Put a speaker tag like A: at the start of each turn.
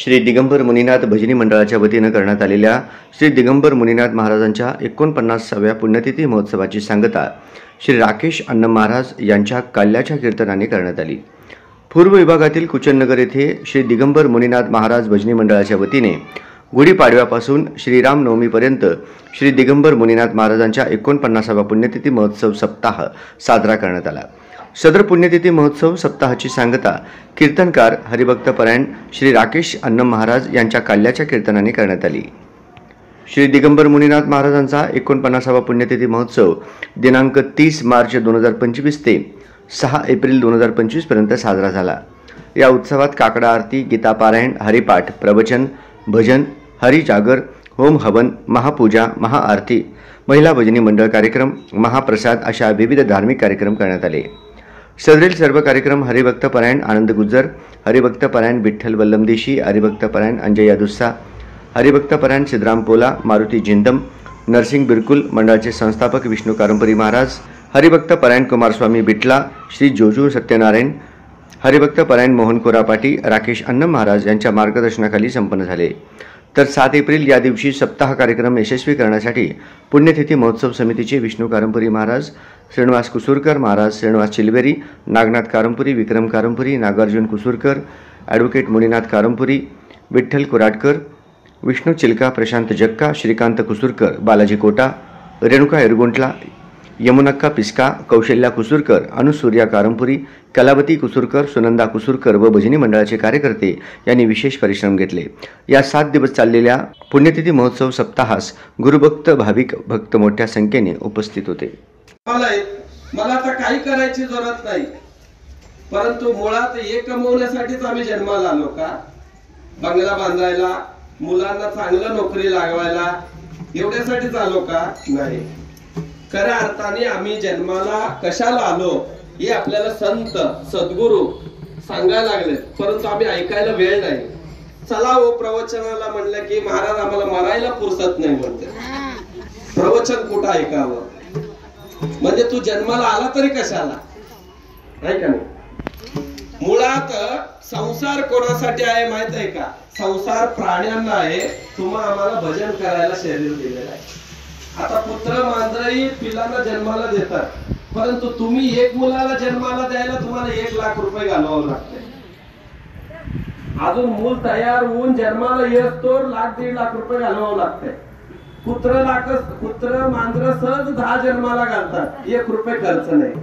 A: श्री दिगंबर मुनीनाथ भजनी मंडळाच्या वतीनं करण्यात आलेल्या श्री दिगंबर मुनीनाथ महाराजांच्या 49व्या पुण्यतिथी महोत्सवाची सांगता श्री राकेश अण्णम महाराज यांच्या काल्याच्या कीर्तनाने करण्यात आली। पूर्व विभागातील कुचननगर येथे श्री दिगंबर मुनीनाथ महाराज भजनी मंडळाच्या वतीने गुढीपाडव्यापासून श्रीरामनवमीपर्यंत श्री दिगंबर मुनीनाथ महाराजांच्या 49व्या पुण्यतिथी महोत्सव सप्ताह साजरा करण्यात आला। सदर पुण्यतिथी महोत्सव सप्ताहाची सांगता कीर्तनकार हरिभक्तपरायण श्री राकेश अण्णम महाराज यांच्या काल्याच्या कीर्तनाने करण्यात आली। श्री दिगंबर मुनीनाथ महाराजांचा 49वा पुण्यतिथी महोत्सव दिनांक 30 मार्च 2025 ते 6 एप्रिल 2025 पर्यंत साजरा झाला। या उत्सवात काकडा आरती, गीता पारायण, हरिपाठ, प्रवचन, भजन, हरिजागर, होम हवन, महापूजा, महाआरती, महिला भजनी मंडळ कार्यक्रम, महाप्रसाद अशा विविध धार्मिक कार्यक्रम करण्यात आले। सदरील सर्व कार्यक्रम हरिभक्तपरायण आनंद गुज्जर, हरिभक्तपरायण विठ्ठल वल्लमदेशी, हरिभक्तपरायण अंजया दुस्सा, हरिभक्तपरायण सिद्धराम पोला, मारुती जिंदम, नरसिंग बिरकुल मंडळाचे संस्थापक विष्णू कारंपुरी महाराज, हरिभक्तपरायण कुमारस्वामी बिटला, श्री जोजू सत्यनारायण, हरिभक्तपरायण मोहन कोरापाटी, राकेश अण्णम महाराज यांच्या मार्गदर्शनाखाली संपन्न झाले। तर 7 एप्रिल या दिवशी सप्ताह कार्यक्रम यशस्वी करण्यासाठी पुण्यतिथी महोत्सव समितीचे विष्णू कारंपुरी महाराज, श्रीनिवास कुसूरकर महाराज, श्रीनिवास चिलवेरी, नागनाथ कारंपुरी, विक्रम कारंपुरी, नागार्जुन कुसूरकर, ॲडव्होकेट मुनीनाथ कारंपुरी, विठ्ठल कुराडकर, विष्णू चिलका, प्रशांत जक्का, श्रीकांत कुसूरकर, बालाजी कोटा, रेणुका एरगुंटला, यमुनक्का पिस्का, कौशल्या कुसूरकर, अनुसूर्या कारंपुरी, कलावती कुसूरकर, सुनंदा कुसूरकर व भजनी मंडळाचे कार्यकर्ते यांनी विशेष परिश्रम घेतले। या 7 दिवस चाललेल्या पुण्यतिथी महोत्सव सप्ताहास गुरुभक्त भाविक भक्त मोठ्या संख्येने उपस्थित होते।
B: मला आता काही करायची जरूरत नाही, परंतु मुळात हे कमवण्यासाठीच आम्ही जन्माला आलो का? बंगला बांधायला, मुलांना चांगलं नोकरी लागवायला एवढ्यासाठीच आलो का? नाही। खऱ्या अर्थाने आम्ही जन्माला कशाला आलो हे आपल्याला संत सद्गुरू सांगायला लागले, परंतु आम्ही ऐकायला वेळ नाही। चला हो प्रवचनाला म्हणलं की महाराज आम्हाला मरायला फुरसत नाही म्हणते, प्रवचन कुठं ऐकावं? म्हणजे तू जन्माला आला तरी कशाला? नाही का? मुळात संसार कोणासाठी आहे माहित आहे का? संसार प्राण्यांना आहे। तुम्हा आम्हाला भजन करायला शरीर दिलेलं आहे। आता पुत्र मांजरही पिलांना जन्माला देतात, परंतु तुम्ही एक मुलाला जन्माला द्यायला तुम्हाला 1 लाख रुपये घालवावं लागते। अजून मूल तयार होऊन जन्माला येतो 1,00,000-1.5 लाख रुपये घालवावं लागते। कुत्र मांजर सहज 10 जन्माला घालतात, 1 रुपये खर्च नाही।